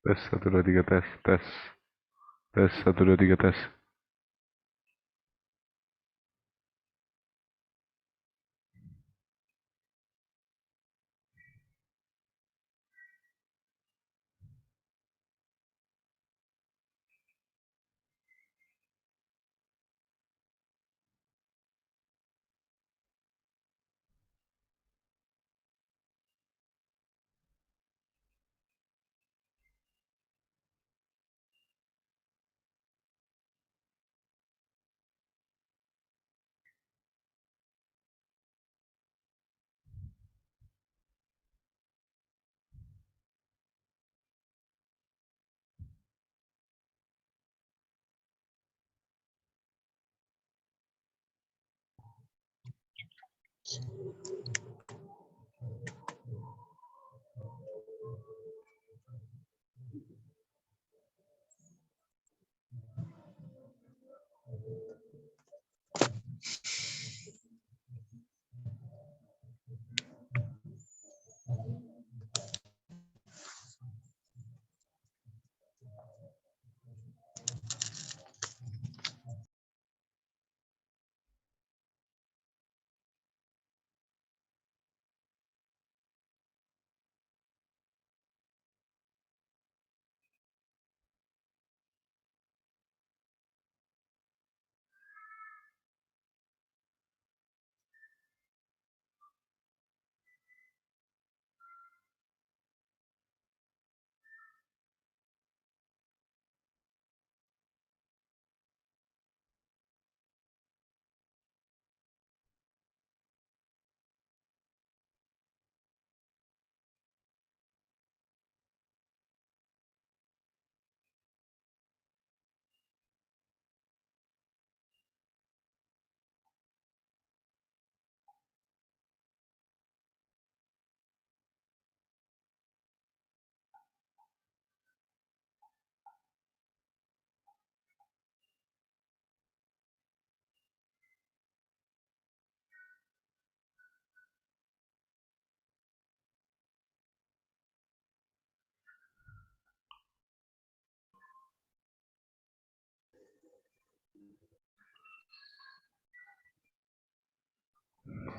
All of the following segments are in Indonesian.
Tes, satu, dua, tiga, tes, tes, tes, satu, dua, tiga, tes.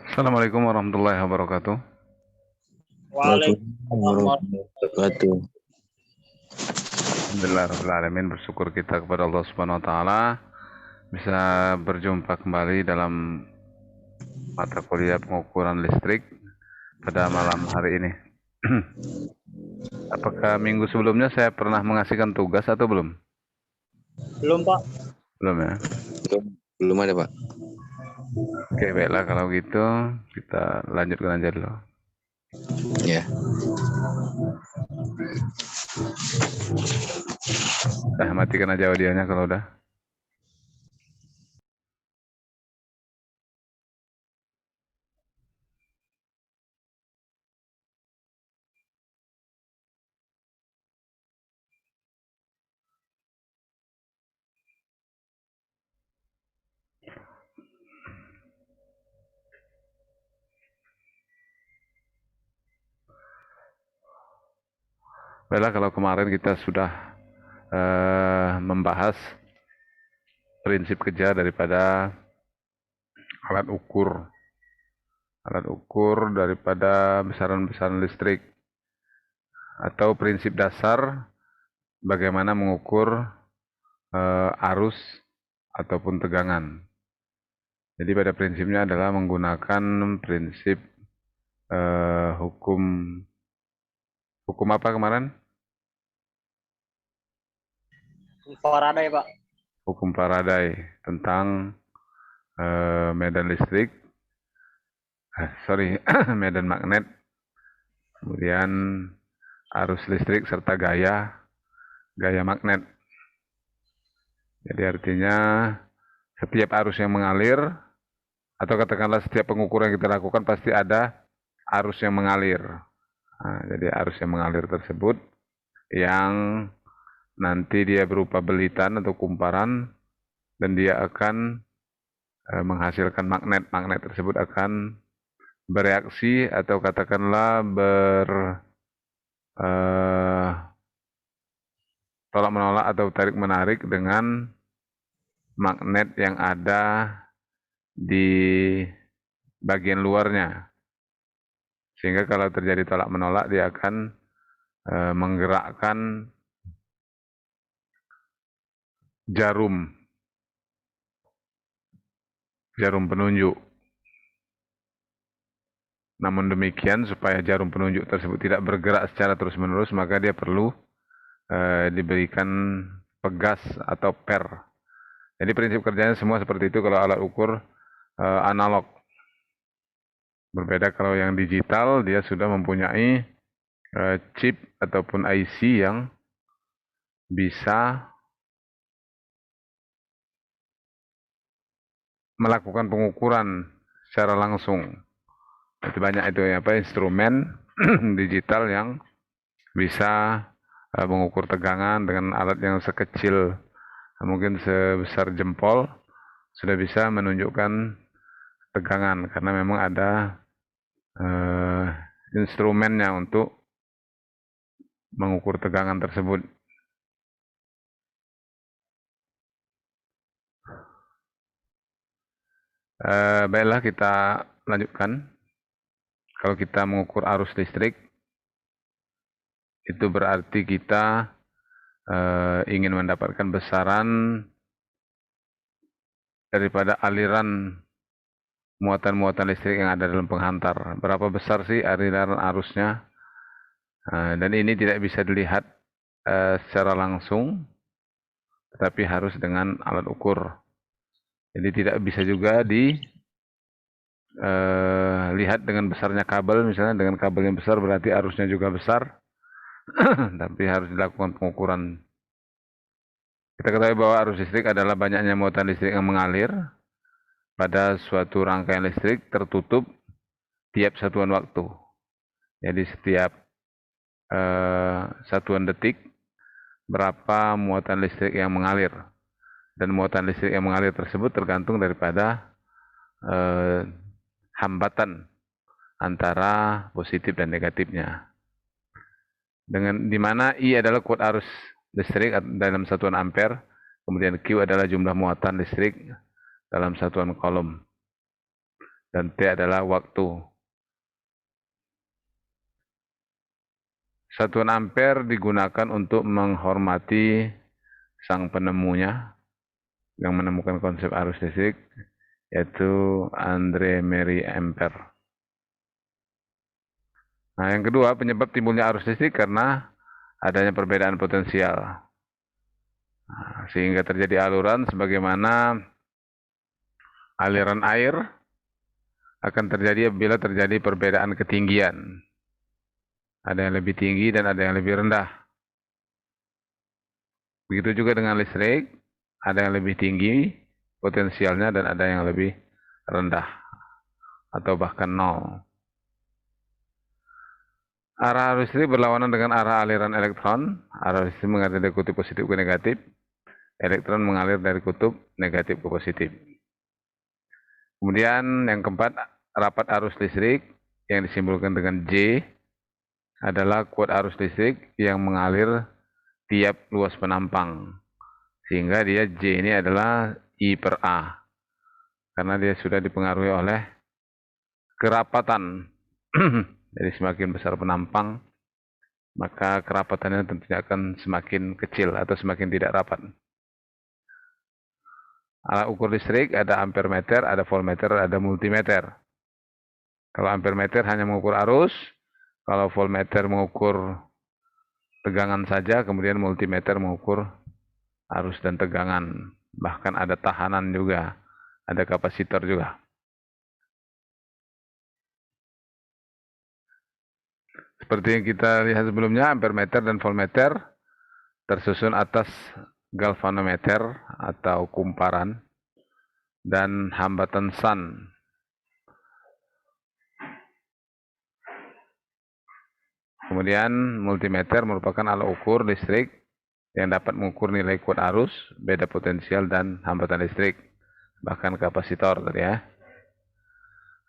Assalamualaikum warahmatullahi wabarakatuh. Waalaikumsalam warahmatullahi wabarakatuh. Alhamdulillahirrahmanirrahim. Bersyukur kita kepada Allah Subhanahu Wa Taala bisa berjumpa kembali dalam mata kuliah pengukuran listrik pada malam hari ini. Apakah minggu sebelumnya saya pernah mengasihkan tugas atau belum? Belum, Pak. Belum ya. Belum ada, Pak. Oke, baiklah kalau gitu kita lanjutkan aja dulu. Ya. Matikan aja audionya kalau udah. Baiklah kalau kemarin kita sudah membahas prinsip kerja daripada alat ukur daripada besaran-besaran listrik atau prinsip dasar bagaimana mengukur arus ataupun tegangan. Jadi pada prinsipnya adalah menggunakan prinsip hukum apa kemarin? Faraday, Pak. Hukum Faraday tentang medan listrik, medan magnet, kemudian arus listrik serta gaya magnet. Jadi artinya setiap arus yang mengalir atau katakanlah setiap pengukuran yang kita lakukan pasti ada arus yang mengalir. Nah, jadi arus yang mengalir tersebut yang nanti dia berupa belitan atau kumparan dan dia akan menghasilkan magnet. Magnet tersebut akan bereaksi atau katakanlah tolak menolak atau tarik menarik dengan magnet yang ada di bagian luarnya. Sehingga kalau terjadi tolak menolak dia akan menggerakkan jarum penunjuk. Namun demikian, supaya jarum penunjuk tersebut tidak bergerak secara terus-menerus, maka dia perlu diberikan pegas atau per. Jadi prinsip kerjanya semua seperti itu kalau alat ukur analog. Berbeda kalau yang digital, dia sudah mempunyai chip ataupun IC yang bisa melakukan pengukuran secara langsung. Itu banyak itu instrumen digital yang bisa mengukur tegangan dengan alat yang sekecil mungkin sebesar jempol sudah bisa menunjukkan tegangan karena memang ada instrumennya untuk mengukur tegangan tersebut. Baiklah kita lanjutkan. Kalau kita mengukur arus listrik, itu berarti kita ingin mendapatkan besaran daripada aliran muatan-muatan listrik yang ada dalam penghantar. Berapa besar sih aliran arusnya? Dan ini tidak bisa dilihat secara langsung, tetapi harus dengan alat ukur. Jadi tidak bisa juga lihat dengan besarnya kabel, misalnya dengan kabel yang besar berarti arusnya juga besar, tapi harus dilakukan pengukuran. Kita ketahui bahwa arus listrik adalah banyaknya muatan listrik yang mengalir pada suatu rangkaian listrik tertutup tiap satuan waktu. Jadi setiap satuan detik berapa muatan listrik yang mengalir. Dan muatan listrik yang mengalir tersebut tergantung daripada hambatan antara positif dan negatifnya. Di mana I adalah kuat arus listrik dalam satuan ampere, kemudian Q adalah jumlah muatan listrik dalam satuan kolom, dan T adalah waktu. Satuan ampere digunakan untuk menghormati sang penemunya yang menemukan konsep arus listrik, yaitu Andre Marie Ampere. Nah, yang kedua, penyebab timbulnya arus listrik karena adanya perbedaan potensial. Nah, sehingga terjadi aluran sebagaimana aliran air akan terjadi apabila terjadi perbedaan ketinggian. Ada yang lebih tinggi dan ada yang lebih rendah. Begitu juga dengan listrik, ada yang lebih tinggi potensialnya dan ada yang lebih rendah atau bahkan nol. Arah arus listrik berlawanan dengan arah aliran elektron. Arah listrik mengalir dari kutub positif ke negatif. Elektron mengalir dari kutub negatif ke positif. Kemudian yang keempat, rapat arus listrik yang disimbolkan dengan J adalah kuat arus listrik yang mengalir tiap luas penampang. Sehingga dia J ini adalah I per A. Karena dia sudah dipengaruhi oleh kerapatan. Jadi semakin besar penampang, maka kerapatannya tentunya akan semakin kecil atau semakin tidak rapat. Alat ukur listrik ada ampermeter, ada voltmeter, ada multimeter. Kalau ampermeter hanya mengukur arus, kalau voltmeter mengukur tegangan saja, kemudian multimeter mengukur arus dan tegangan. Bahkan ada tahanan juga, ada kapasitor juga. Seperti yang kita lihat sebelumnya, ampermeter dan voltmeter tersusun atas galvanometer atau kumparan dan hambatan sun. Kemudian multimeter merupakan alat ukur listrik yang dapat mengukur nilai kuat arus, beda potensial dan hambatan listrik, bahkan kapasitor tadi ya.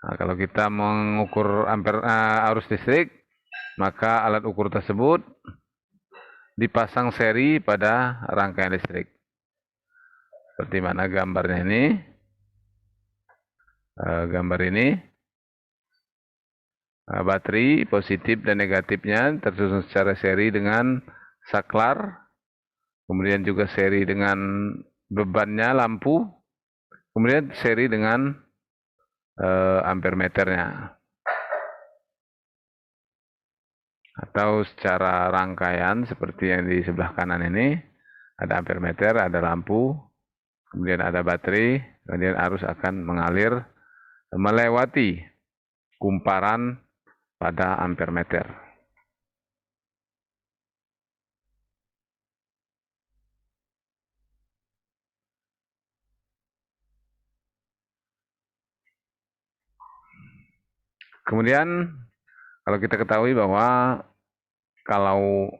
Nah, kalau kita mengukur arus listrik, maka alat ukur tersebut dipasang seri pada rangkaian listrik. Seperti mana gambarnya ini. Gambar ini. Baterai positif dan negatifnya tersusun secara seri dengan saklar. Kemudian juga seri dengan bebannya lampu. Kemudian seri dengan ampermeternya. Atau secara rangkaian seperti yang di sebelah kanan ini. Ada ampermeter, ada lampu. Kemudian ada baterai. Kemudian arus akan mengalir melewati kumparan pada ampermeter. Kemudian kalau kita ketahui bahwa kalau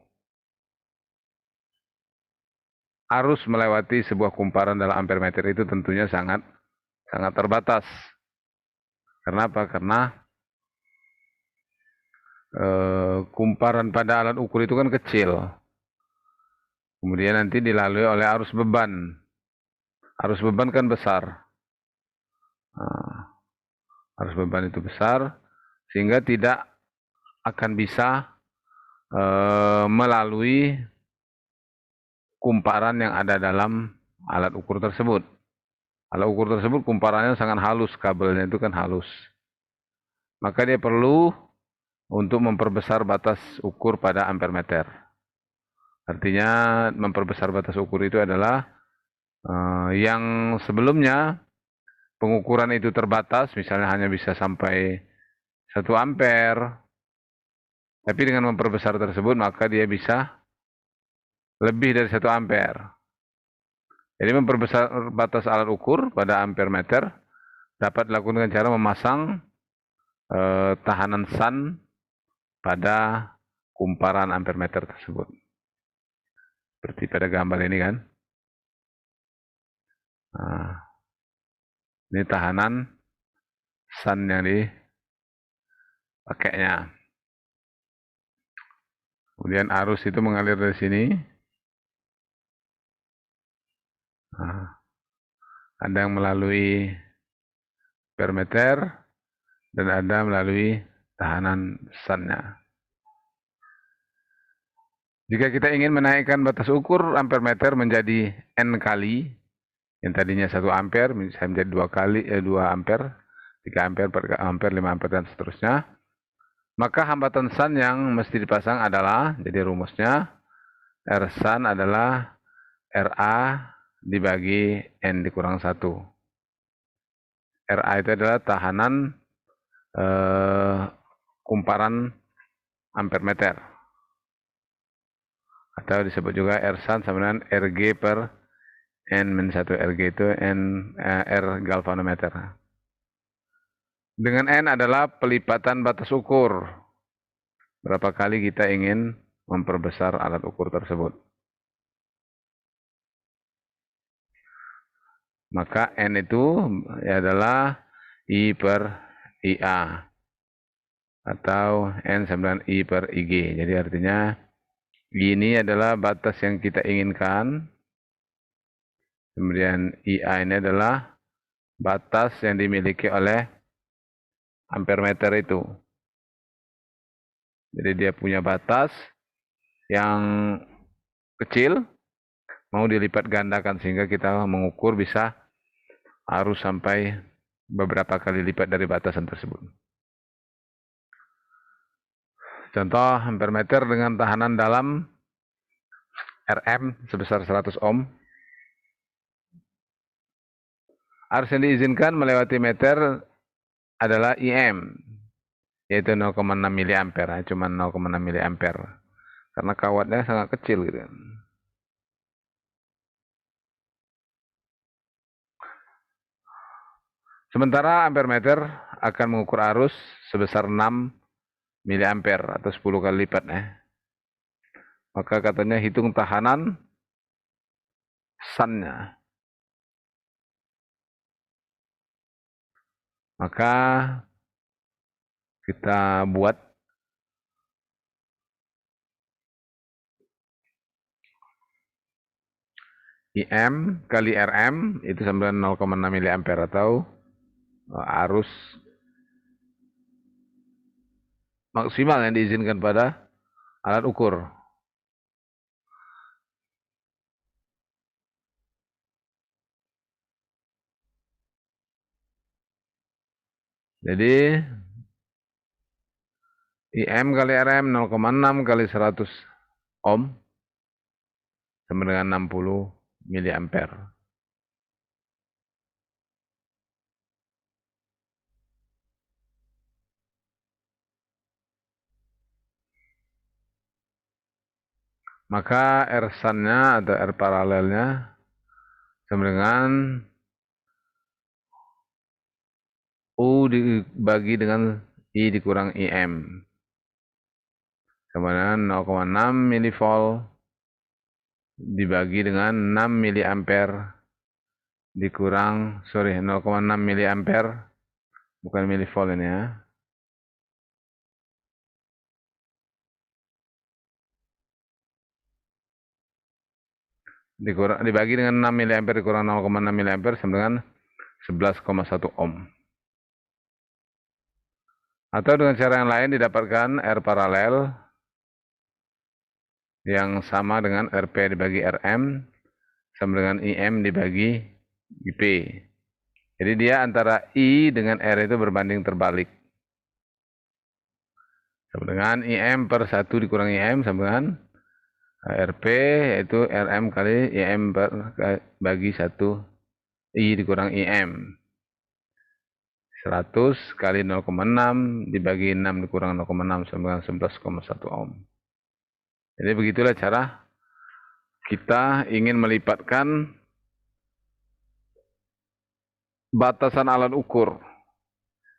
arus melewati sebuah kumparan dalam ampermeter itu tentunya sangat terbatas. Kenapa? Karena kumparan pada alat ukur itu kan kecil. Kemudian nanti dilalui oleh arus beban. Arus beban kan besar. Arus beban itu besar, sehingga tidak akan bisa melalui kumparan yang ada dalam alat ukur tersebut. Alat ukur tersebut kumparannya sangat halus, kabelnya itu kan halus. Maka dia perlu untuk memperbesar batas ukur pada ampermeter. Artinya memperbesar batas ukur itu adalah yang sebelumnya pengukuran itu terbatas, misalnya hanya bisa sampai 1 ampere, tapi dengan memperbesar tersebut maka dia bisa lebih dari 1 ampere. Jadi memperbesar batas alat ukur pada ampermeter dapat dilakukan dengan cara memasang tahanan SAN pada kumparan ampermeter tersebut. Seperti pada gambar ini kan. Nah, ini tahanan SAN yang dipakainya. Kemudian arus itu mengalir dari sini. Nah, ada yang melalui ampermeter dan ada melalui tahanan SAN-nya. Jika kita ingin menaikkan batas ukur ampermeter menjadi N kali, yang tadinya 1 ampere bisa menjadi 2 kali, 2 ampere, 3 ampere, 4 ampere, 5 ampere, dan seterusnya. Maka hambatan SAN yang mesti dipasang adalah, jadi rumusnya, R SAN adalah RA dibagi N dikurang 1. RA itu adalah tahanan kumparan ampermeter. Atau disebut juga R SAN sama dengan RG per N-1. RG itu R galvanometer. Dengan N adalah pelipatan batas ukur. Berapa kali kita ingin memperbesar alat ukur tersebut. Maka N itu adalah I per IA. Atau N sama dengan I per IG. Jadi artinya ini adalah batas yang kita inginkan. Kemudian IA ini adalah batas yang dimiliki oleh ampermeter itu. Jadi dia punya batas yang kecil, mau dilipat gandakan sehingga kita mengukur bisa arus sampai beberapa kali lipat dari batasan tersebut. Contoh ampermeter dengan tahanan dalam RM sebesar 100 ohm. Arus yang diizinkan melewati meter adalah IM, yaitu 0,6 mA, cuma 0,6 mA. Karena kawatnya sangat kecil gitu. Sementara ampermeter akan mengukur arus sebesar 6 mA atau 10 kali lipat. Maka katanya hitung tahanan SAN-nya. Maka kita buat IM kali RM itu sama dengan 0,6 miliampere atau arus maksimal yang diizinkan pada alat ukur. Jadi IM kali RM 0,6 kali 100 ohm sama dengan 60 miliampere. Maka R sun-nya atau R paralelnya sama dengan U dibagi dengan I dikurang IM. Sama dengan 0,6 milivolt dibagi dengan 6 miliampere dikurang, 0,6 miliampere, bukan milivolt ini ya. Dibagi dengan 6 miliampere dikurang 0,6 miliampere sama dengan 11,1 ohm. Atau dengan cara yang lain didapatkan R paralel yang sama dengan RP dibagi RM sama dengan IM dibagi IP. Jadi dia antara I dengan R itu berbanding terbalik. Sama dengan IM per 1 dikurangi IM sama dengan RP yaitu RM kali IM bagi 1 I dikurang IM. 100 kali 0,6 dibagi 6 dikurang 0,6 sama dengan 11,1 ohm. Jadi begitulah cara kita ingin melipatkan batasan alat ukur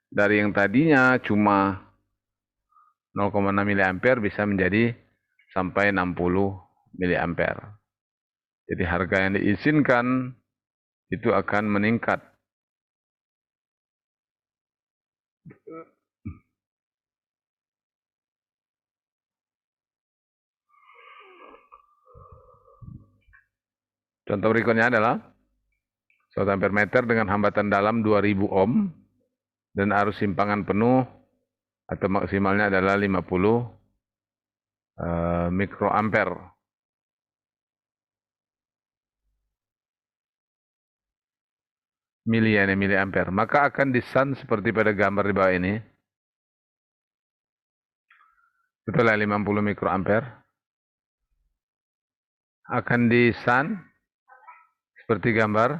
dari yang tadinya cuma 0,6 miliampere bisa menjadi sampai 60 miliampere. Jadi harga yang diizinkan itu akan meningkat. Contoh berikutnya adalah 1 ampere meter dengan hambatan dalam 2000 ohm dan arus simpangan penuh atau maksimalnya adalah 50 mikroampere. Miliampere. Maka akan disun seperti pada gambar di bawah ini. Itulah 50 mikroampere. Akan disun seperti gambar.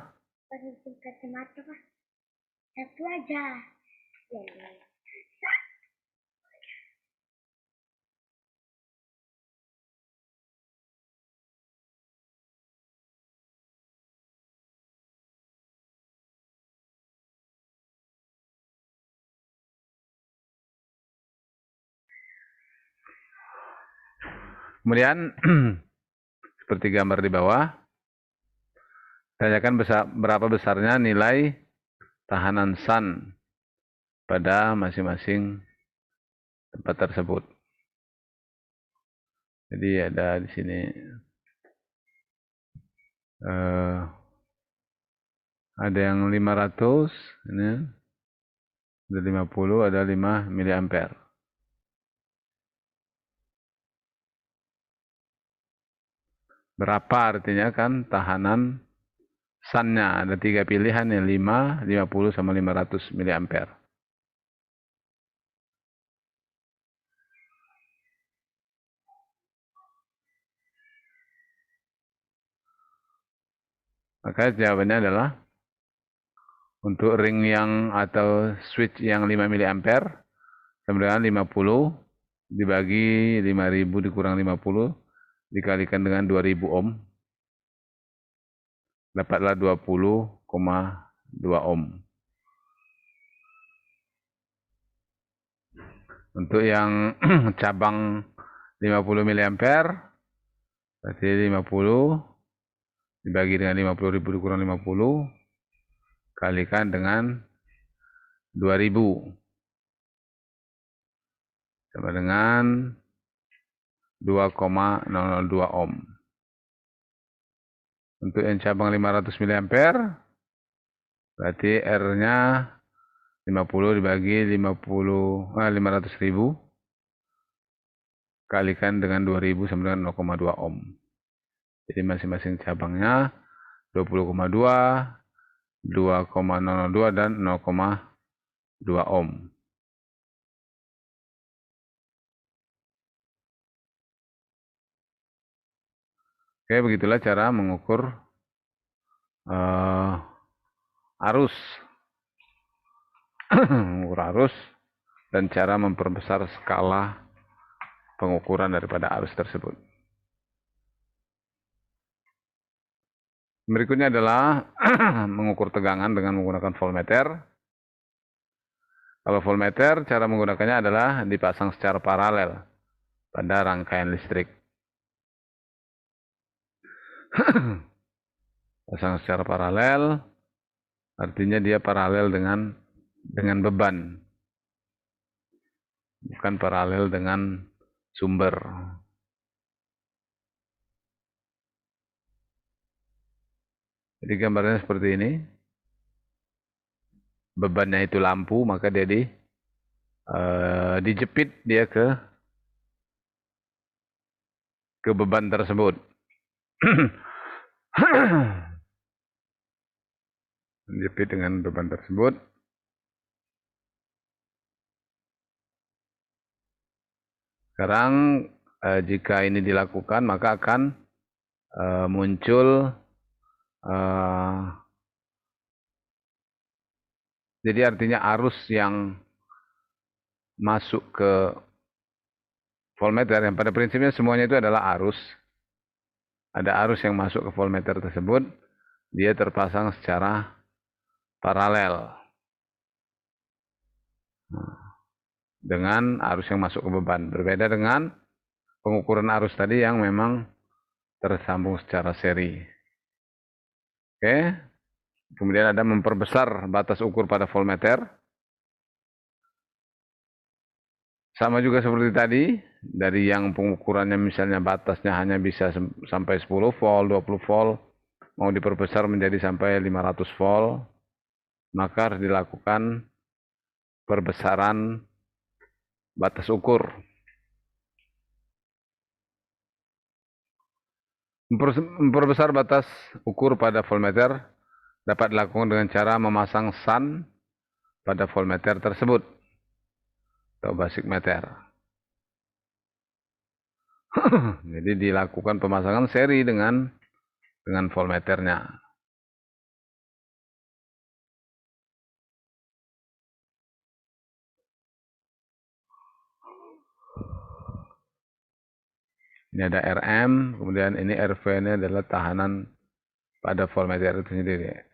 Kacamata, satu aja. Kemudian seperti gambar di bawah, tanyakan berapa besarnya nilai tahanan sun pada masing-masing tempat tersebut. Jadi ada di sini ada yang 500, ini ada 50, ada 5 miliampere. Berapa artinya kan tahanan sun-nya? Ada 3 pilihan ya, 5, 50, sama 500 miliampere. Maka jawabannya adalah untuk ring yang atau switch yang 5 miliampere sama dengan 50 dibagi 5000 dikurang 50 dikalikan dengan 2000 ohm. Dapatlah 20,2 ohm. Untuk yang cabang 50 miliampere berarti 50 dibagi dengan 50.000 dikurang 50 kalikan dengan 2000 sama dengan 2,002 ohm. Untuk yang cabang 500 mA, berarti R-nya 50 dibagi 500.000 kalikan dengan 2000 sama dengan 0,2 ohm. Jadi masing-masing cabangnya 20,2, 2,002 dan 0,2 ohm. Oke, begitulah cara mengukur arus. Mengukur arus dan cara memperbesar skala pengukuran daripada arus tersebut. Berikutnya adalah mengukur tegangan dengan menggunakan voltmeter. Kalau voltmeter, cara menggunakannya adalah dipasang secara paralel pada rangkaian listrik. Pasang secara paralel, artinya dia paralel dengan beban, bukan paralel dengan sumber. Jadi gambarnya seperti ini. Bebannya itu lampu, maka dia dijepit dia ke beban tersebut. Dijepit dengan beban tersebut. Sekarang jika ini dilakukan, maka akan muncul jadi artinya arus yang masuk ke voltmeter, yang pada prinsipnya semuanya itu adalah arus. Ada arus yang masuk ke voltmeter tersebut, dia terpasang secara paralel dengan arus yang masuk ke beban. Berbeda dengan pengukuran arus tadi yang memang tersambung secara seri. Oke. Kemudian ada memperbesar batas ukur pada voltmeter. Sama juga seperti tadi, dari yang pengukurannya misalnya batasnya hanya bisa sampai 10 volt, 20 volt, mau diperbesar menjadi sampai 500 volt, maka harus dilakukan perbesaran batas ukur. Memperbesar batas ukur pada voltmeter dapat dilakukan dengan cara memasang shunt pada voltmeter tersebut atau basic meter. Jadi dilakukan pemasangan seri dengan voltmeternya. Ini ada RM, kemudian ini RV ini adalah tahanan pada voltmeter itu sendiri.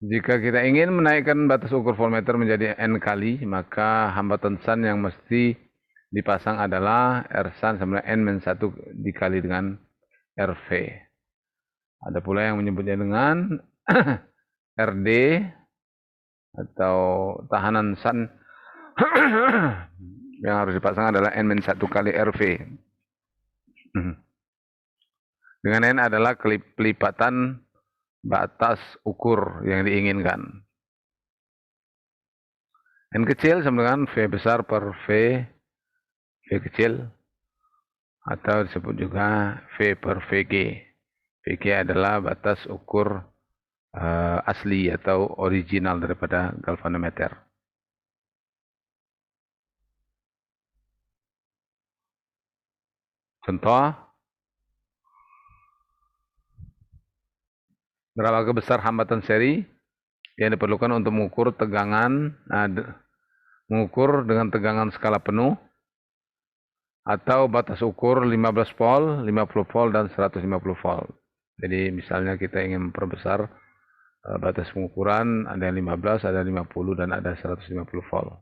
Jika kita ingin menaikkan batas ukur voltmeter menjadi N kali, maka hambatan shunt yang mesti dipasang adalah R shunt sama N-1 dikali dengan RV. Ada pula yang menyebutnya dengan RD atau tahanan shunt yang harus dipasang adalah N-1 kali RV. Dengan N adalah kelipatan batas ukur yang diinginkan. N kecil sama dengan V besar per V kecil, atau disebut juga V per VG. VG adalah batas ukur asli atau original daripada galvanometer. Contoh, berapa besar hambatan seri yang diperlukan untuk mengukur tegangan, mengukur dengan tegangan skala penuh, atau batas ukur 15 volt, 50 volt, dan 150 volt. Jadi misalnya kita ingin memperbesar batas pengukuran, ada yang 15, ada 50, dan ada 150 volt.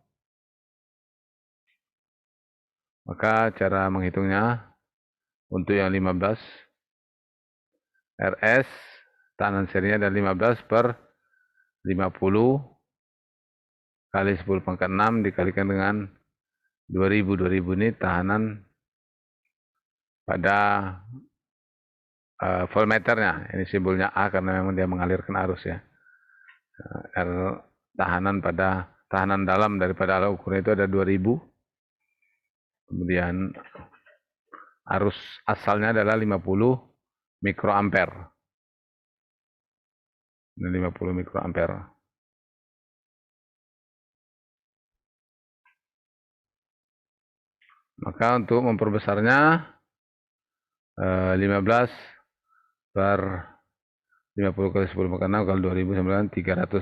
Maka cara menghitungnya, untuk yang 15, RS, tahanan serinya ada 15 per 50 kali 10 pangkat 6 dikalikan dengan 2000. 2000 ini tahanan pada voltmeternya. Ini simbolnya A karena memang dia mengalirkan arus ya. R tahanan dalam daripada alat ukurnya itu ada 2000. Kemudian arus asalnya adalah 50 mikroampere. Ini 50 mikroampere. Maka untuk memperbesarnya 15 per 50 kali 10 pangkat 6 kali 2000 sama dengan 300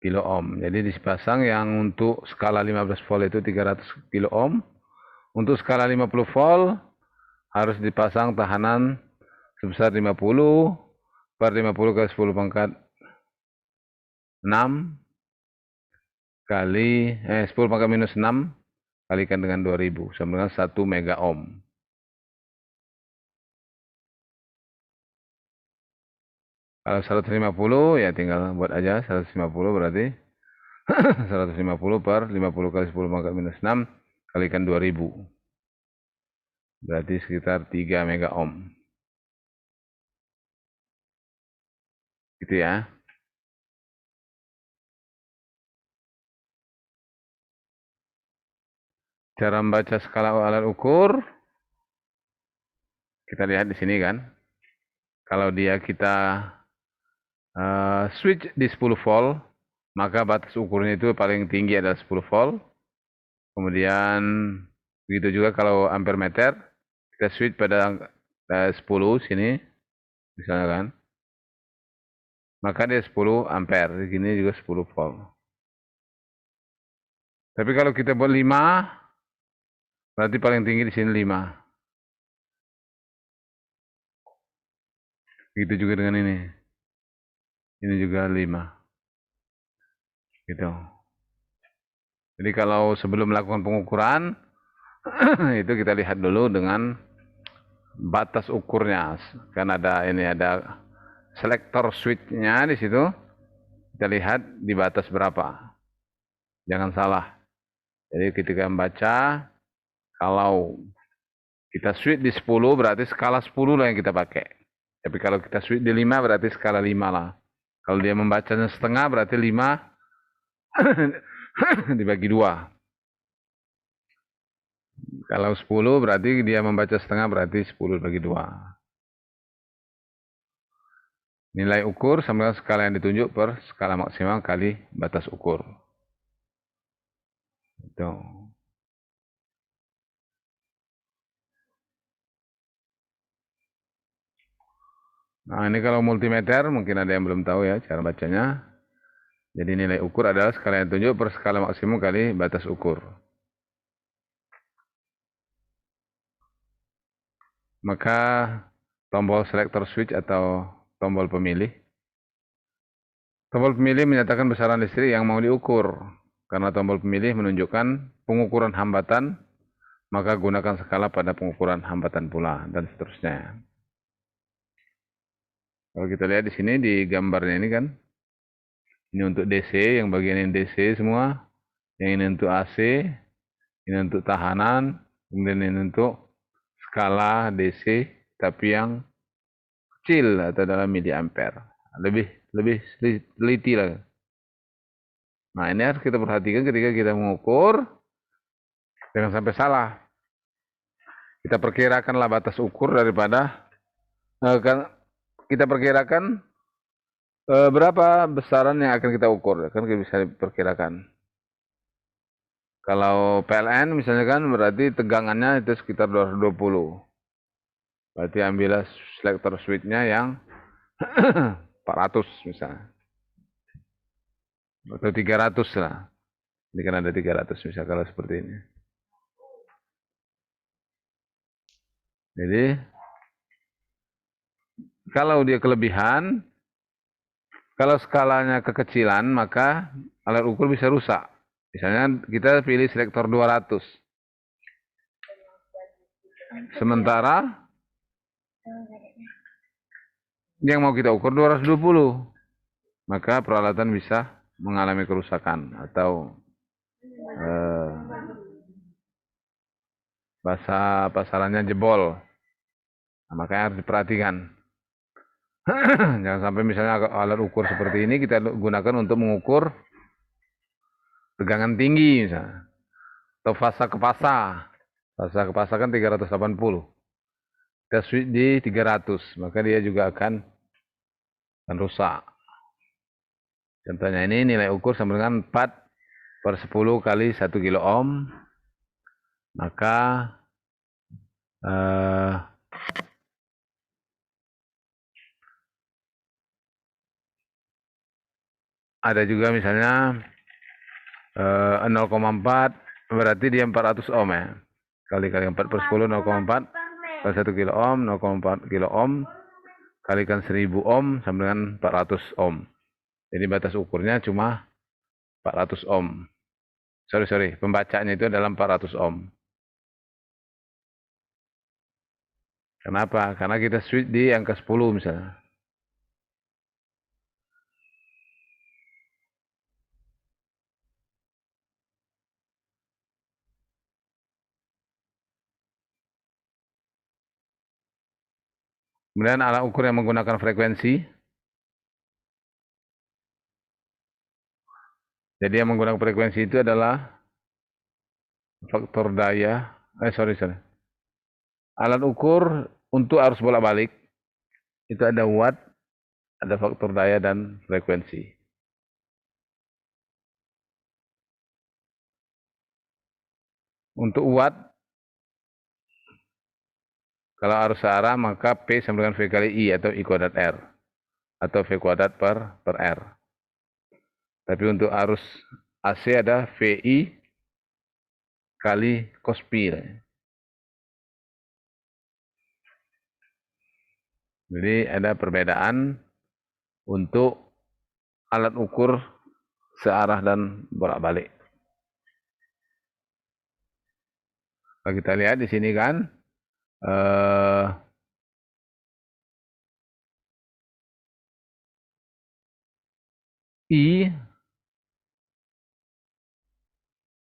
kilo ohm. Jadi dipasang yang untuk skala 15 volt itu 300 kilo ohm. Untuk skala 50 volt harus dipasang tahanan sebesar 50 per 50 kali 10 pangkat 6 kali 10 pangkat minus 6 kalikan dengan 2000 sama dengan 1 mega ohm. Kalau 150 ya tinggal buat aja 150 berarti 150 per 50 kali 10 pangkat minus 6 kalikan 2000. Berarti sekitar 3 mega ohm. Gitu ya. Cara membaca skala alat ukur kita lihat di sini kan. Kalau kita switch di 10 volt, maka batas ukurnya itu paling tinggi adalah 10 volt. Kemudian begitu juga kalau ampere meter, kita switch pada 10 sini, misalnya kan. Maka dia 10 ampere, di sini juga 10 volt. Tapi kalau kita buat 5, berarti paling tinggi di sini 5. Begitu juga dengan ini. Ini juga 5. Gitu. Jadi kalau sebelum melakukan pengukuran, itu kita lihat dulu dengan batas ukurnya. Kan ada selektor switch-nya di situ. Kita lihat di batas berapa. Jangan salah. Jadi ketika membaca, kalau kita switch di 10 berarti skala 10 lah yang kita pakai. Tapi kalau kita switch di 5 berarti skala 5 lah. Kalau dia membacanya setengah berarti 5 dibagi 2. Kalau 10 berarti dia membaca setengah berarti 10 dibagi 2. Nilai ukur sama dengan skala yang ditunjuk per skala maksimal kali batas ukur. Itu. Nah, ini kalau multimeter mungkin ada yang belum tahu ya cara bacanya. Jadi nilai ukur adalah skala yang ditunjuk per skala maksimum kali batas ukur. Maka tombol selector switch atau tombol pemilih. Tombol pemilih menyatakan besaran listrik yang mau diukur. Karena tombol pemilih menunjukkan pengukuran hambatan, maka gunakan skala pada pengukuran hambatan pula, dan seterusnya. Kalau kita lihat di sini di gambarnya ini kan, ini untuk DC, yang bagian ini DC semua, yang ini untuk AC, ini untuk tahanan, kemudian ini untuk skala DC, tapi yang kecil atau dalam miliampere. Lebih teliti lah. Nah, ini harus kita perhatikan ketika kita mengukur, jangan sampai salah. Kita perkirakanlah batas ukur daripada kita perkirakan berapa besaran yang akan kita ukur, kan kita bisa diperkirakan. Kalau PLN misalnya kan berarti tegangannya itu sekitar 220. Berarti ambillah selektor switch-nya yang 400 misalnya. Atau 300 lah. Ini kan ada 300 misalnya kalau seperti ini. Jadi kalau dia kelebihan, kalau skalanya kekecilan, maka alat ukur bisa rusak. Misalnya kita pilih selektor 200. Sementara yang mau kita ukur 220. Maka peralatan bisa mengalami kerusakan atau pasarannya jebol. Nah, makanya harus diperhatikan. Jangan sampai misalnya alat ukur seperti ini kita gunakan untuk mengukur tegangan tinggi misalnya. Atau fasa ke fasa. Fasa ke fasa kan 380. Kita switch di 300, maka dia juga akan rusak. Contohnya ini nilai ukur sama dengan 4/10 kali 1 kilo ohm. Maka ada juga misalnya 0,4 berarti dia 400 ohm ya. Kali 4/10 0,4 kali 1 kilo ohm 0,4 kilo ohm kalikan 1000 ohm sama dengan 400 ohm. Jadi batas ukurnya cuma 400 ohm. Sorry, pembacanya itu adalah 400 ohm. Kenapa? Karena kita switch di angka 10 misalnya. Kemudian alat ukur yang menggunakan frekuensi. Jadi yang menggunakan frekuensi itu adalah faktor daya. Sorry. Alat ukur untuk arus bolak-balik itu ada watt, ada faktor daya dan frekuensi. Untuk watt, kalau arus searah maka P sama dengan V kali I atau I kuadrat R. Atau V kuadrat per R. Tapi untuk arus AC ada VI kali cos pi. Jadi ada perbedaan untuk alat ukur searah dan bolak-balik. Kalau kita lihat di sini kan, I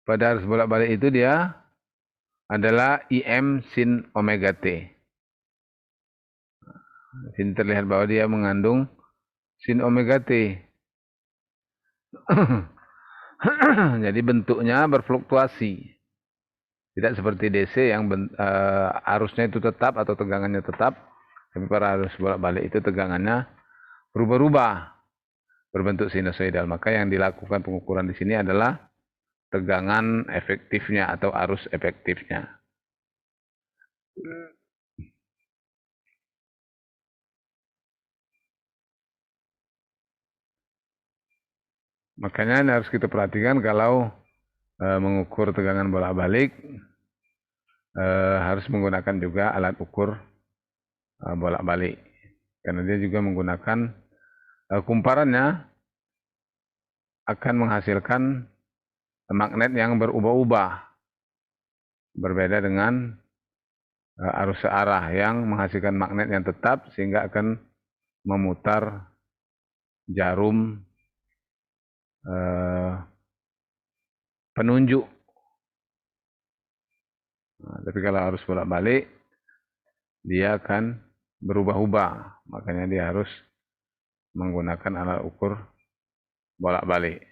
pada arus bolak-balik itu dia adalah IM sin omega T. Di sini terlihat bahwa dia mengandung sin omega T. Jadi bentuknya berfluktuasi. Tidak seperti DC yang arusnya itu tetap atau tegangannya tetap. Tapi pada arus bolak-balik itu tegangannya berubah-ubah. Berbentuk sinusoidal. Maka yang dilakukan pengukuran di sini adalah tegangan efektifnya atau arus efektifnya. Makanya ini harus kita perhatikan kalau mengukur tegangan bolak-balik harus menggunakan juga alat ukur bolak-balik. Karena dia juga menggunakan kumparannya akan menghasilkan magnet yang berubah-ubah. Berbeda dengan arus searah yang menghasilkan magnet yang tetap sehingga akan memutar jarum penunjuk. Nah, tapi kalau arus bolak-balik dia akan berubah-ubah. Makanya dia harus menggunakan alat ukur bolak-balik.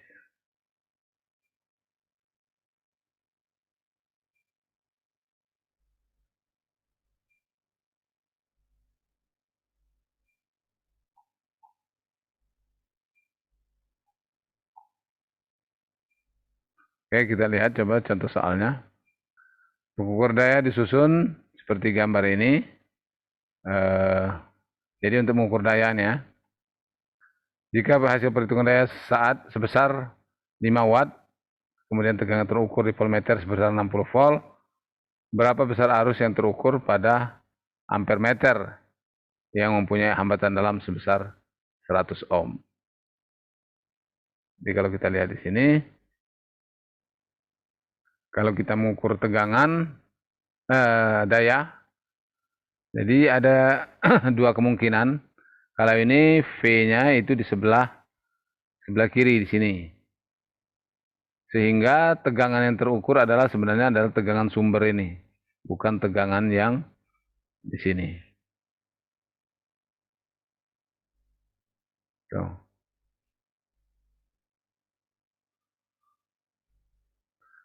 Oke, kita lihat coba contoh soalnya. Pengukur daya disusun seperti gambar ini. Jadi untuk mengukur dayanya, jika hasil perhitungan daya saat sebesar 5 watt, kemudian tegangan terukur di voltmeter sebesar 60 volt, berapa besar arus yang terukur pada ampere meter yang mempunyai hambatan dalam sebesar 100 ohm. Jadi kalau kita lihat di sini, kalau kita mengukur tegangan daya, jadi ada dua kemungkinan. Kalau ini V-nya itu di sebelah kiri di sini. Sehingga tegangan yang terukur adalah sebenarnya adalah tegangan sumber ini, bukan tegangan yang di sini. Tuh.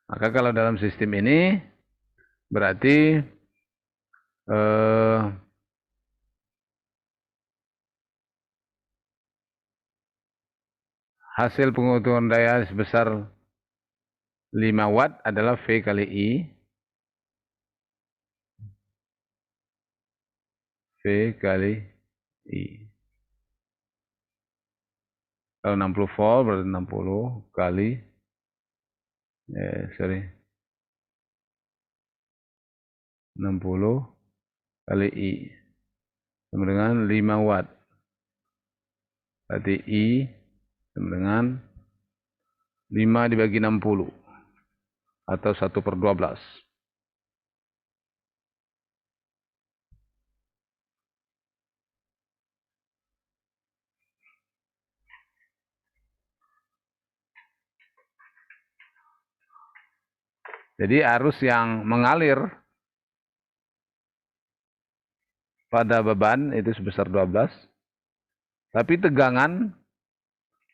Maka kalau dalam sistem ini berarti hasil pengukuran daya sebesar 5 watt adalah V kali I. V kali I. Kalau 60 volt berarti 60 kali 60 kali I sama dengan 5 watt. Berarti I sama dengan 5 dibagi 60 atau 1/12. Jadi arus yang mengalir pada beban itu sebesar 12. Tapi tegangan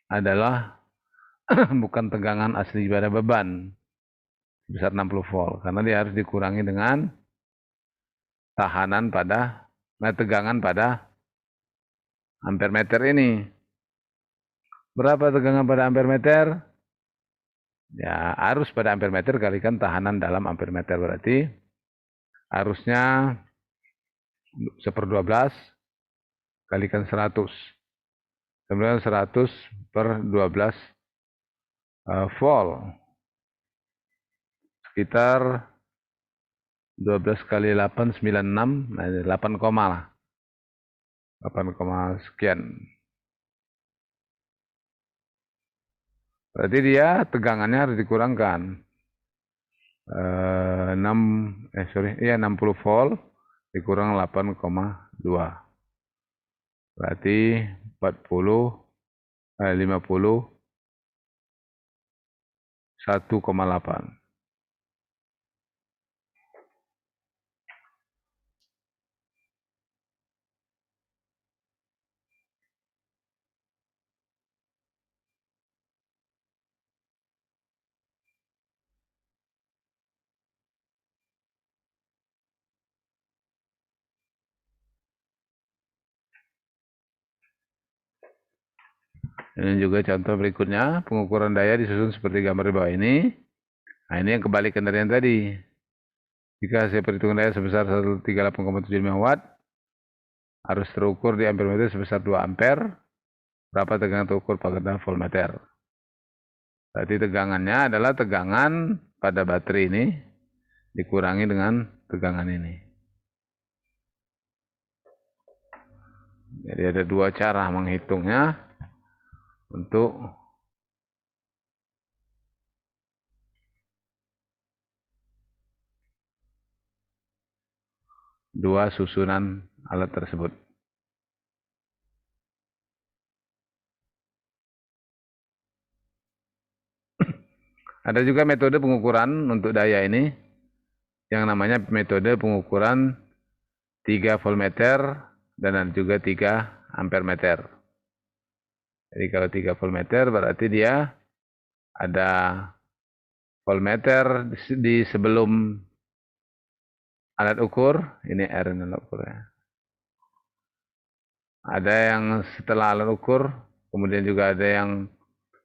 adalah bukan tegangan asli pada beban sebesar 60 volt. Karena dia harus dikurangi dengan tegangan pada ampere meter ini. Berapa tegangan pada ampere meter? Ya, arus pada ampere meter kalikan tahanan dalam ampere meter. Berarti arusnya 1/12 kalikan 100. Kemudian 100/12 volt. Sekitar 12 kali 8, 96. Nah, 8, lah. 8, sekian. Berarti dia tegangannya harus dikurangkan. 60 volt dikurang 8,2. Berarti 50 1,8. Ini juga contoh berikutnya, pengukuran daya disusun seperti gambar di bawah ini. Nah, ini yang kebalikan dari yang tadi. Jika hasil perhitungan daya sebesar 138,75 watt, harus terukur di ampere meter sebesar 2 ampere. Berapa tegangan terukur pada voltmeter? Berarti tegangannya adalah tegangan pada baterai ini dikurangi dengan tegangan ini. Jadi ada dua cara menghitungnya untuk dua susunan alat tersebut. Ada juga metode pengukuran untuk daya ini yang namanya metode pengukuran 3 voltmeter dan ada juga 3 ampere meter. Jadi kalau 3 voltmeter berarti dia ada voltmeter di sebelum alat ukur, ini R alat ukurnya. Ada yang setelah alat ukur, kemudian juga ada yang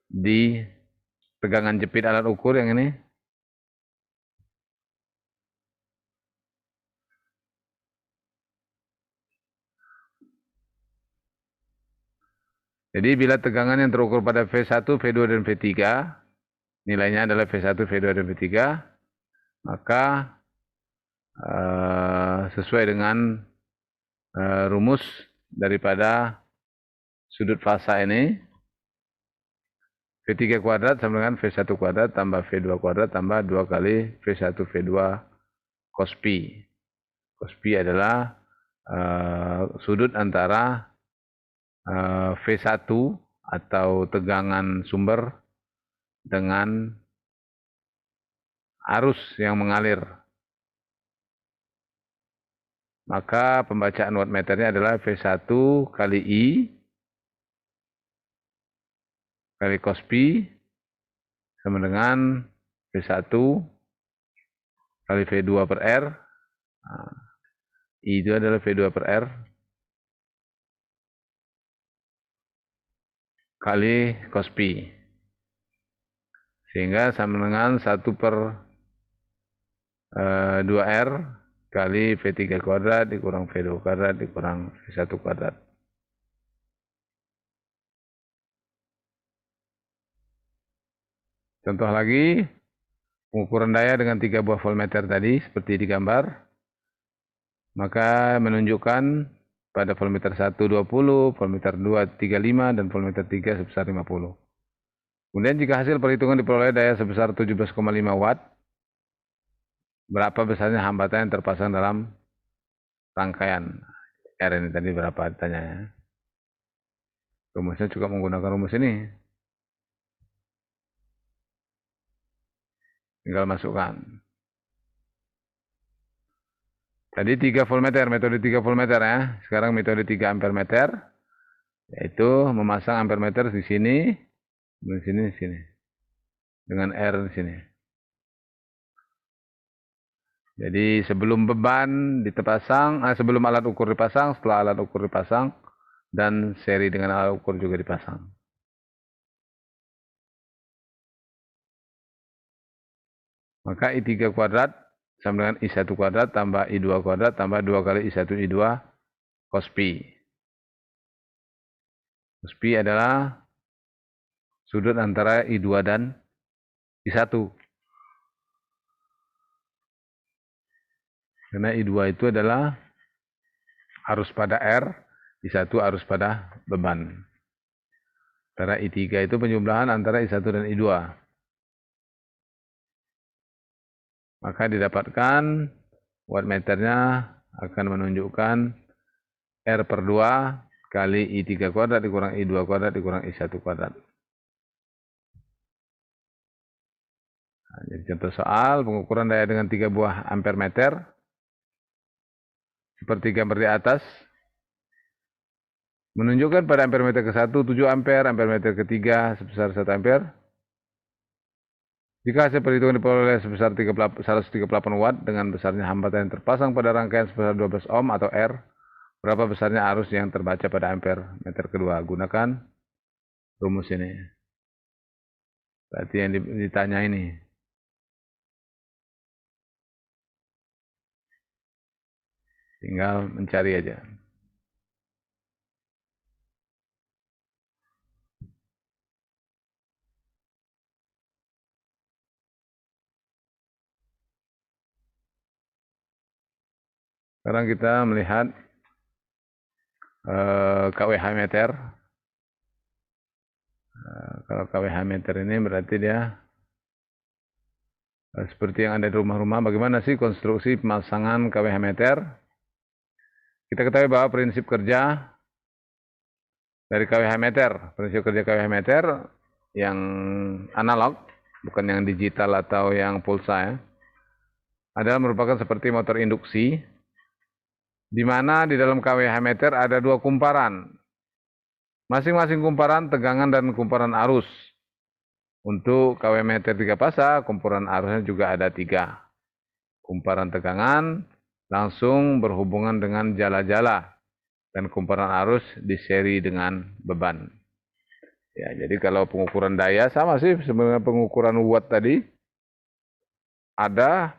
di tegangan jepit alat ukur yang ini. Jadi bila tegangan yang terukur pada V1, V2, dan V3, nilainya adalah V1, V2, dan V3, maka sesuai dengan rumus daripada sudut fasa ini, V3 kuadrat sama dengan V1 kuadrat tambah V2 kuadrat tambah 2 kali V1 V2 cos pi. Cos pi adalah sudut antara V1 atau tegangan sumber dengan arus yang mengalir. Maka pembacaan wattmeternya adalah V1 kali I kali cos pi sama dengan V1 kali V2 per R. Nah, I itu adalah V2 per R kali cos pi. Sehingga sama dengan 1 per 2R kali V3 kuadrat dikurang V2 kuadrat dikurang V1 kuadrat. Contoh lagi, pengukuran daya dengan 3 buah voltmeter tadi seperti di gambar, maka menunjukkan pada voltmeter 1 20, voltmeter 2 35, dan voltmeter 3 sebesar 50. Kemudian jika hasil perhitungan diperoleh daya sebesar 17,5 watt, berapa besarnya hambatan yang terpasang dalam rangkaian R ini tadi berapa ditanya. Rumusnya juga menggunakan rumus ini. Tinggal masukkan. Tadi 3 voltmeter, metode 3 voltmeter ya. Sekarang metode 3 ampere meter, yaitu memasang ampere meter di sini, di sini, dengan R di sini. Jadi sebelum beban dipasang, sebelum alat ukur dipasang, setelah alat ukur dipasang, dan seri dengan alat ukur juga dipasang. Maka I3 kuadrat sama dengan I1 kuadrat tambah I2 kuadrat tambah 2 kali I1 I2 cos pi. Cos pi adalah sudut antara I2 dan I1. Karena I2 itu adalah arus pada R, I1 arus pada beban. Sementara I3 itu penjumlahan antara I1 dan I2. Maka didapatkan wattmeternya akan menunjukkan R per 2 kali I3 kuadrat dikurang I2 kuadrat dikurang I1 kuadrat. Nah, jadi contoh soal pengukuran daya dengan 3 buah ampere meter. Seperti gambar di atas. Menunjukkan pada ampere meter ke-1 7 ampere, ampere meter ke-3 sebesar 1 ampere. Jika hasil perhitungan diperoleh sebesar 138 watt dengan besarnya hambatan yang terpasang pada rangkaian sebesar 12 ohm atau R, berapa besarnya arus yang terbaca pada ampere meter kedua? Gunakan rumus ini. Berarti yang ditanya ini. Tinggal mencari aja. Sekarang kita melihat KWH meter. Kalau KWH meter ini berarti dia seperti yang ada di rumah-rumah. Bagaimana sih konstruksi pemasangan KWH meter? Kita ketahui bahwa prinsip kerja dari KWH meter, prinsip kerja KWH meter yang analog, bukan yang digital atau yang pulsa ya, adalah merupakan seperti motor induksi, di mana di dalam KWH meter ada 2 kumparan. Masing-masing kumparan tegangan dan kumparan arus. Untuk KWH meter 3 fasa, kumparan arusnya juga ada 3. Kumparan tegangan langsung berhubungan dengan jala-jala dan kumparan arus diseri dengan beban. Ya, jadi kalau pengukuran daya sama sih sebenarnya pengukuran watt tadi. Ada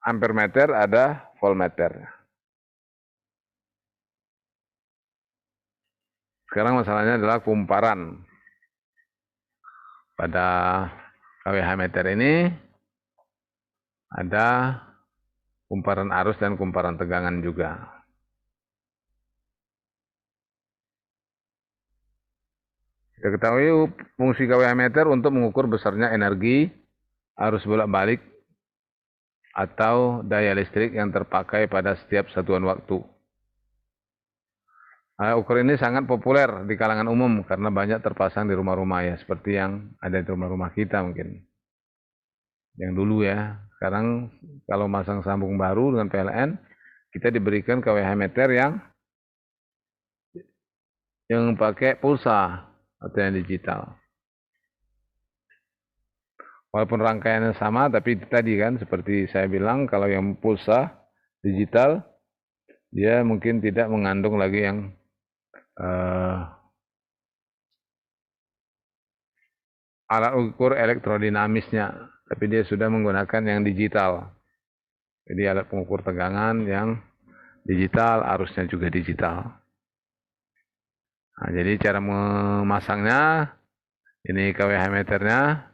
ampere meter, ada voltmeter. Sekarang masalahnya adalah kumparan. Pada KWH meter ini ada kumparan arus dan kumparan tegangan juga. Kita ketahui fungsi KWH meter untuk mengukur besarnya energi arus bolak-balik atau daya listrik yang terpakai pada setiap satuan waktu. Ukur ini sangat populer di kalangan umum karena banyak terpasang di rumah-rumah ya, seperti yang ada di rumah-rumah kita mungkin. Yang dulu ya, sekarang kalau masang sambung baru dengan PLN, kita diberikan KWH meter yang pakai pulsa atau yang digital. Walaupun rangkaiannya sama, tapi tadi kan seperti saya bilang, kalau yang pulsa digital, dia mungkin tidak mengandung lagi yang eh, alat ukur elektrodinamisnya, tapi dia sudah menggunakan yang digital. Jadi alat pengukur tegangan yang digital, arusnya juga digital. Nah, jadi cara memasangnya, ini KWH meternya,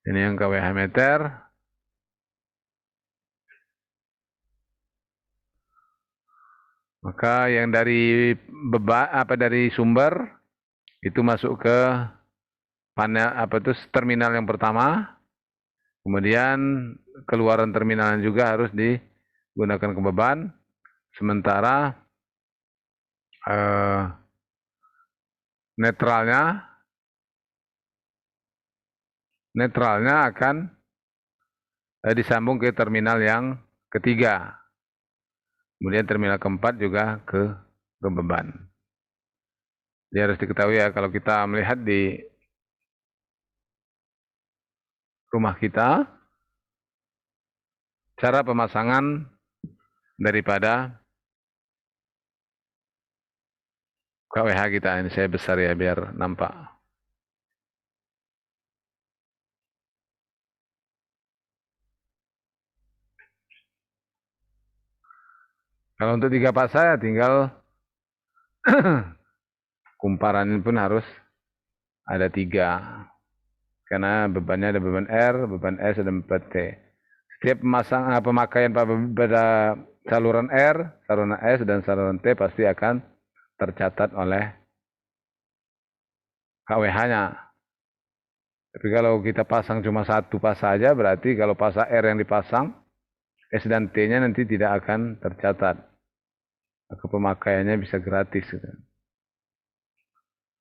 ini yang KWH meter. Maka yang dari dari sumber itu masuk ke panel terminal yang pertama, kemudian keluaran terminalnya juga harus digunakan ke beban, sementara eh, netralnya akan disambung ke terminal yang ketiga, kemudian terminal keempat juga ke beban. Jadi harus diketahui ya, kalau kita melihat di rumah kita, cara pemasangan daripada KWH kita, ini saya besar ya biar nampak. Kalau untuk 3 fasa ya tinggal kumparan pun harus ada 3. Karena bebannya ada beban R, beban S, dan beban T. Setiap pemakaian pada saluran R, saluran S, dan saluran T pasti akan tercatat oleh KWH-nya. Tapi kalau kita pasang cuma 1 fasa saja, berarti kalau fasa R yang dipasang, S dan T-nya nanti tidak akan tercatat. Maka pemakaiannya bisa gratis. Gitu.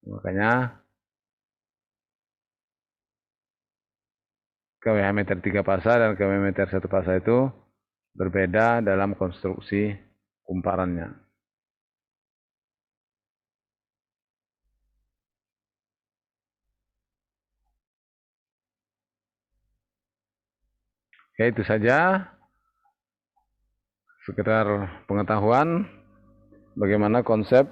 Makanya KWH meter 3 fasa dan KWH meter 1 fasa itu berbeda dalam konstruksi kumparannya. Oke, itu saja sekedar pengetahuan bagaimana konsep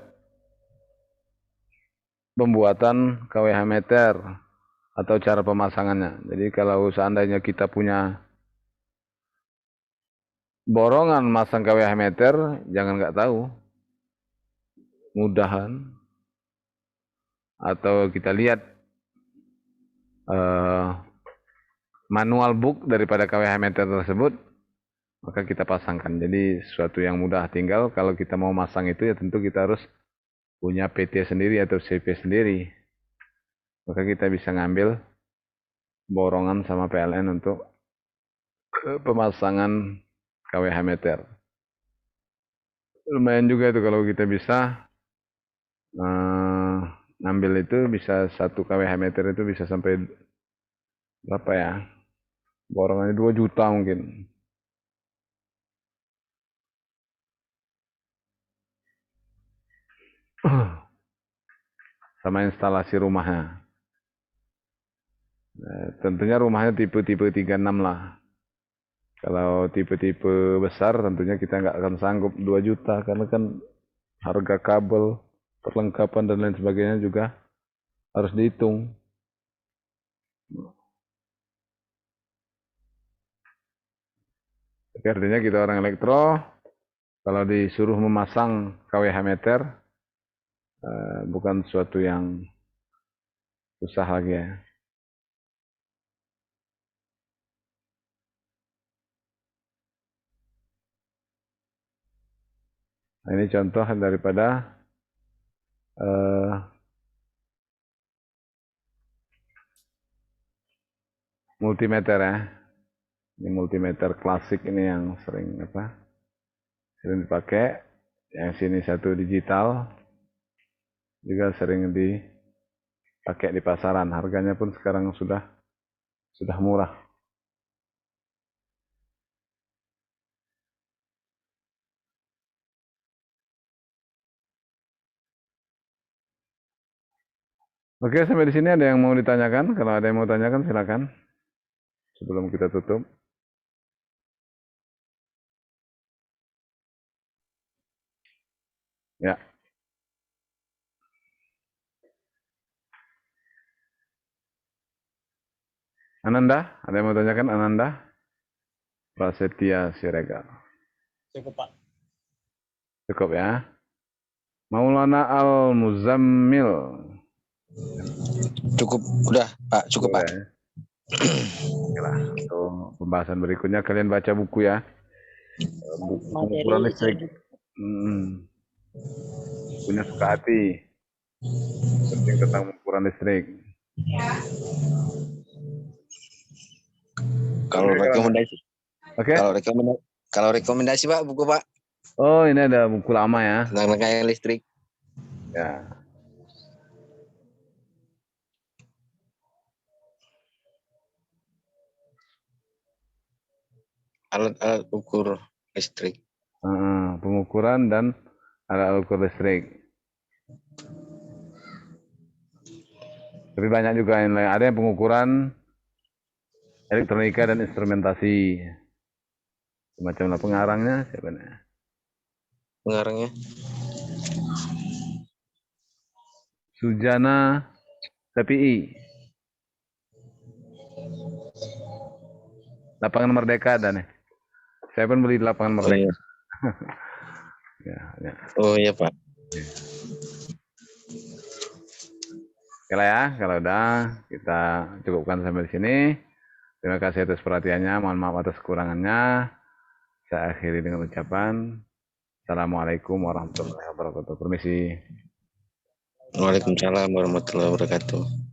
pembuatan KWH meter atau cara pemasangannya. Jadi kalau seandainya kita punya borongan masang KWH meter, jangan nggak tahu. Mudahan. Atau kita lihat manual book daripada KWH meter tersebut, maka kita pasangkan. Jadi sesuatu yang mudah, tinggal kalau kita mau masang itu ya tentu kita harus punya PT sendiri atau CP sendiri. Maka kita bisa ngambil borongan sama PLN untuk pemasangan KWH meter. Lumayan juga itu kalau kita bisa ngambil itu, bisa 1 KWH meter itu bisa sampai berapa ya? Borongannya 2 juta mungkin. Sama instalasi rumahnya. Tentunya rumahnya tipe-tipe 36 lah. Kalau tipe-tipe besar tentunya kita nggak akan sanggup 2 juta karena kan harga kabel, perlengkapan dan lain sebagainya juga harus dihitung. Tapi artinya kita orang elektro, kalau disuruh memasang KWH meter, bukan sesuatu yang susah lagi ya. Nah, ini contoh daripada multimeter ya. Ini multimeter klasik ini yang sering dipakai. Yang sini satu digital, juga sering dipakai di pasaran. Harganya pun sekarang sudah murah. Oke, sampai di sini ada yang mau ditanyakan? Kalau ada yang mau tanyakan, silakan. Sebelum kita tutup. Ya, Ananda, ada yang mau tanyakan? Ananda, Prasetya Siregar. Cukup, Pak. Cukup ya. Maulana Al-Muzammil. Cukup, udah, Pak. Cukup, Pak. Ya. Oke lah, untuk pembahasan berikutnya kalian baca buku ya. Pengukuran listrik. Punya suka hati. Penting tentang pengukuran listrik. Kalau Oke, rekomendasi, Oke. kalau rekomendasi, Pak, buku, Pak, Oh, ini ada buku lama ya. tentang rangkaian listrik. Ya. Alat-alat ukur listrik. Pengukuran dan alat ukur listrik. Tapi banyak juga yang lain. Ada yang pengukuran elektronika dan instrumentasi. Semacam lah pengarangnya siapa nih? Pengarangnya Sujana TPI. Lapangan Merdeka ada nih. Saya pun beli di Lapangan Merdeka. Ya. Oh iya, Pak. Oke lah ya, kalau udah kita cukupkan sampai di sini. Terima kasih atas perhatiannya. Mohon maaf atas kekurangannya. Saya akhiri dengan ucapan Assalamualaikum warahmatullahi wabarakatuh. Permisi. Waalaikumsalam warahmatullahi wabarakatuh.